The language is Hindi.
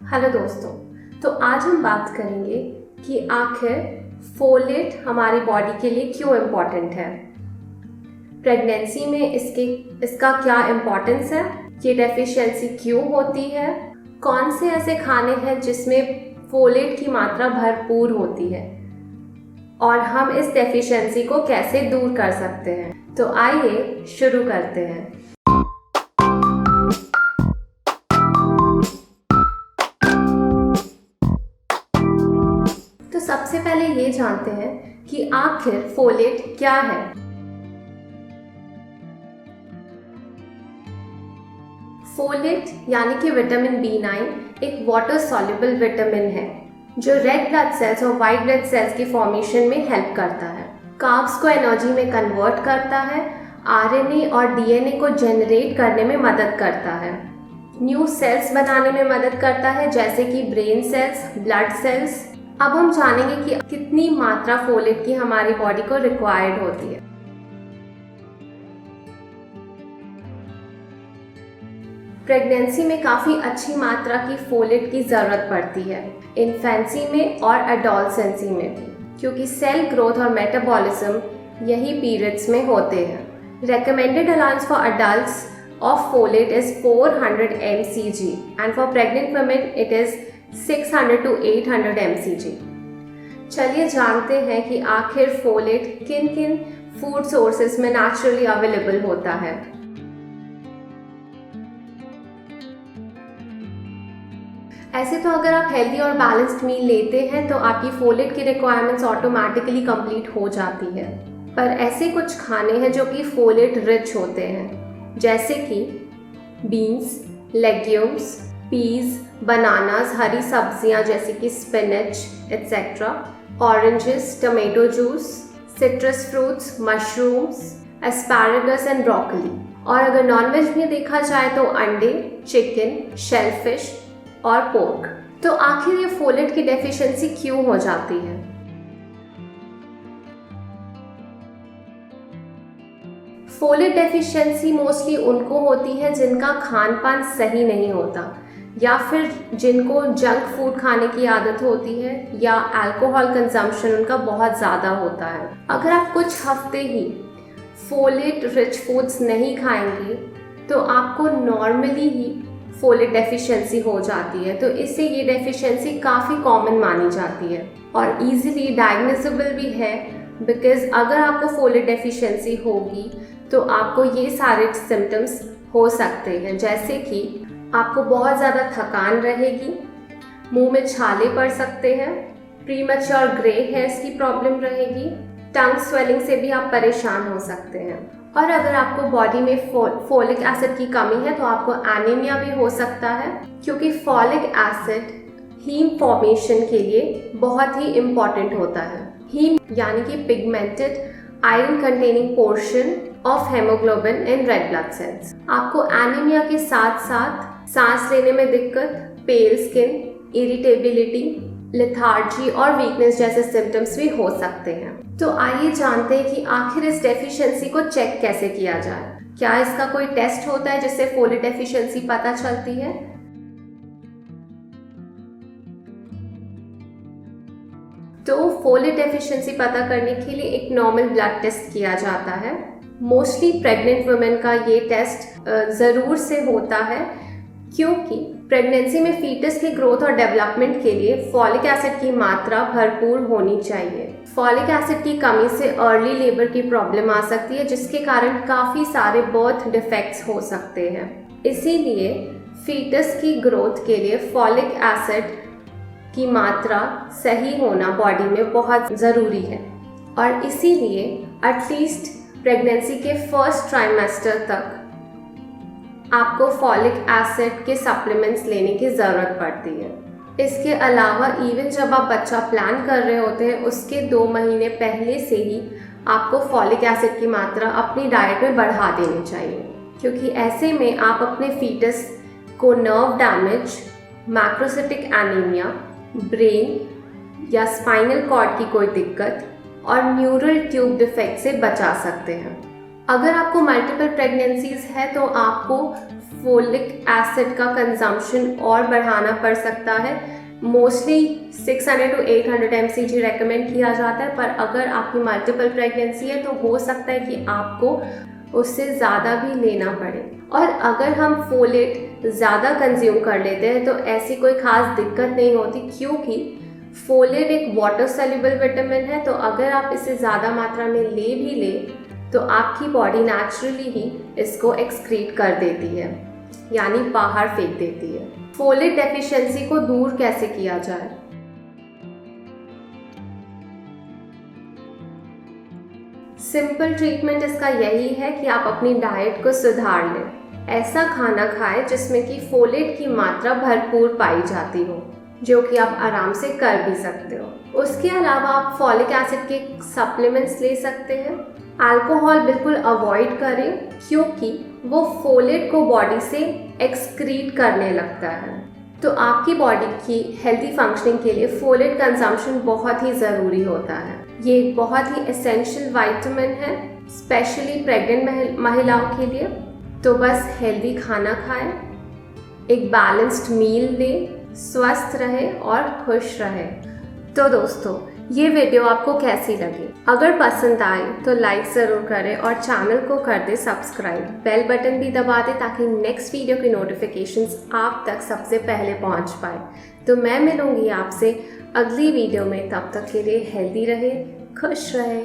हेलो दोस्तों। तो आज हम बात करेंगे कि आखिर फोलेट हमारी बॉडी के लिए क्यों इम्पॉर्टेंट है, प्रेगनेंसी में इसका क्या इम्पोर्टेंस है, ये डेफिशिएंसी क्यों होती है, कौन से ऐसे खाने हैं जिसमें फोलेट की मात्रा भरपूर होती है और हम इस डेफिशिएंसी को कैसे दूर कर सकते हैं। तो आइए शुरू करते हैं। तो सबसे पहले ये जानते हैं कि आखिर फोलेट क्या है। फोलेट यानी कि विटामिन B9 एक वाटर सॉल्युबल विटामिन है जो रेड ब्लड सेल्स और वाइट ब्लड सेल्स की फॉर्मेशन में हेल्प करता है, कार्ब्स को एनर्जी में कन्वर्ट करता है, RNA और DNA को जनरेट करने में मदद करता है, न्यू सेल्स बनाने में मदद करता है जैसे कि ब्रेन सेल्स, ब्लड सेल्स। अब हम जानेंगे कि कितनी मात्रा फोलेट की हमारी बॉडी को रिक्वायर्ड होती है। प्रेगनेंसी में काफ़ी अच्छी मात्रा की फोलेट की ज़रूरत पड़ती है, इन्फेंसी में और एडोलसेंसी में भी, क्योंकि सेल ग्रोथ और मेटाबॉलिज्म यही पीरियड्स में होते हैं। Recommended allowance for adults of folate is 400 mcg and for pregnant women it is 600 to 800 mcg। चलिए जानते हैं कि आखिर फोलेट किन किन फूड सोर्सेस में नेचुरली अवेलेबल होता है। ऐसे तो अगर आप हेल्दी और बैलेंस्ड मील लेते हैं तो आपकी फोलेट की रिक्वायरमेंट्स ऑटोमेटिकली कंप्लीट हो जाती है, पर ऐसे कुछ खाने हैं जो कि फोलेट रिच होते हैं, जैसे कि बीन्स, लेग्यूम्स, पीज, बनानास, हरी सब्जियां जैसे कि spinach etcetera, oranges, tomato juice, citrus fruits, mushrooms, asparagus and broccoli. और अगर नॉनवेज में देखा जाए तो अंडे, चिकन, शेलफिश और पोर्क। तो आखिर ये फोलेट की डेफिशिएंसी क्यों हो जाती है? फोलेट डेफिशिएंसी मोस्टली उनको होती है जिनका खान पान सही नहीं होता, या फिर जिनको जंक फूड खाने की आदत होती है, या अल्कोहल कंजम्पशन उनका बहुत ज़्यादा होता है। अगर आप कुछ हफ्ते ही फोलेट रिच फूड्स नहीं खाएंगे तो आपको नॉर्मली ही फोलेट डेफिशिएंसी हो जाती है। तो इससे ये डेफिशिएंसी काफ़ी कॉमन मानी जाती है और इजीली डायग्नोसेबल भी है, बिकॉज अगर आपको फोलेट डेफिशिएंसी होगी तो आपको ये सारे सिम्टम्स हो सकते हैं, जैसे कि आपको बहुत ज़्यादा थकान रहेगी, मुंह में छाले पड़ सकते हैं, प्रीमैच्योर ग्रे हेयर्स की प्रॉब्लम रहेगी, टंग स्वेलिंग से भी आप परेशान हो सकते हैं। और अगर आपको बॉडी में फोलिक एसिड की कमी है तो आपको एनीमिया भी हो सकता है, क्योंकि फोलिक एसिड हीम फॉर्मेशन के लिए बहुत ही इम्पॉर्टेंट होता है। हीम यानी कि pigmented iron containing portion of haemoglobin in red blood cells. आपको एनीमिया के साथ साथ सांस लेने में दिक्कत, पेल स्किन, इरिटेबिलिटी, लेथार्जी और वीकनेस जैसे सिम्टम्स भी हो सकते हैं। तो आइए जानते हैं कि आखिर इस डेफिशिएंसी को चेक कैसे किया जाए। क्या इसका कोई टेस्ट होता है जिससे फोलेट डेफिशिएंसी पता चलती है? तो फोलेट डेफिशिएंसी पता करने के लिए एक नॉर्मल ब्लड टेस्ट किया जाता है। मोस्टली प्रेग्नेंट वुमेन का ये टेस्ट ज़रूर से होता है, क्योंकि प्रेगनेंसी में फीटस की ग्रोथ और डेवलपमेंट के लिए फॉलिक एसिड की मात्रा भरपूर होनी चाहिए। फॉलिक एसिड की कमी से अर्ली लेबर की प्रॉब्लम आ सकती है, जिसके कारण काफ़ी सारे बर्थ डिफेक्ट्स हो सकते हैं। इसीलिए फीटस की ग्रोथ के लिए फॉलिक एसिड की मात्रा सही होना बॉडी में बहुत ज़रूरी है, और इसीलिए एटलीस्ट प्रेगनेंसी के फर्स्ट ट्राइमेस्टर तक आपको फॉलिक एसिड के सप्लीमेंट्स लेने की ज़रूरत पड़ती है। इसके अलावा इवन जब आप बच्चा प्लान कर रहे होते हैं उसके 2 महीने पहले से ही आपको फॉलिक एसिड की मात्रा अपनी डाइट में बढ़ा देनी चाहिए, क्योंकि ऐसे में आप अपने फीटस को nerve damage, macrocytic anaemia, brain या स्पाइनल कॉर्ड की कोई दिक्कत और न्यूरल ट्यूब डिफेक्ट से बचा सकते हैं। अगर आपको मल्टीपल प्रेगनेंसीज है तो आपको फोलिक एसिड का कंजम्पशन और बढ़ाना पड़ सकता है। मोस्टली 600 to 800 mcg रेकमेंड किया जाता है, पर अगर आपकी मल्टीपल प्रेगनेंसी है तो हो सकता है कि आपको उससे ज़्यादा भी लेना पड़े। और अगर हम फोलेट ज़्यादा कंज्यूम कर लेते हैं तो ऐसी कोई ख़ास दिक्कत नहीं होती, क्योंकि फोलेट एक वाटर सॉल्युबल विटामिन है। तो अगर आप इसे ज़्यादा मात्रा में ले भी ले तो आपकी बॉडी नेचुरली ही इसको एक्सक्रीट कर देती है, यानी बाहर फेंक देती है। फोलेट डेफिशिएंसी को दूर कैसे किया जाए? सिंपल ट्रीटमेंट इसका यही है कि आप अपनी डाइट को सुधार लें। ऐसा खाना खाएं जिसमें कि फोलेट की मात्रा भरपूर पाई जाती हो, जो कि आप आराम से कर भी सकते हो। उसके अलावा आप फॉलिक एसिड के सप्लीमेंट्स ले सकते हैं। अल्कोहल बिल्कुल अवॉइड करें, क्योंकि वो फोलेट को बॉडी से एक्सक्रीट करने लगता है। तो आपकी बॉडी की हेल्दी फंक्शनिंग के लिए फोलेट कंजम्पशन बहुत ही ज़रूरी होता है। ये एक बहुत ही एसेंशियल विटामिन है, स्पेशली प्रेग्नेंट महिलाओं के लिए। तो बस हेल्दी खाना खाएं, एक बैलेंस्ड मील लें, स्वस्थ रहे और खुश रहे। तो दोस्तों, ये वीडियो आपको कैसी लगी? अगर पसंद आए तो लाइक ज़रूर करें और चैनल को कर दे सब्सक्राइब। बेल बटन भी दबा दें ताकि नेक्स्ट वीडियो की नोटिफिकेशंस आप तक सबसे पहले पहुंच पाए। तो मैं मिलूंगी आपसे अगली वीडियो में। तब तक के लिए हेल्दी रहे, खुश रहे।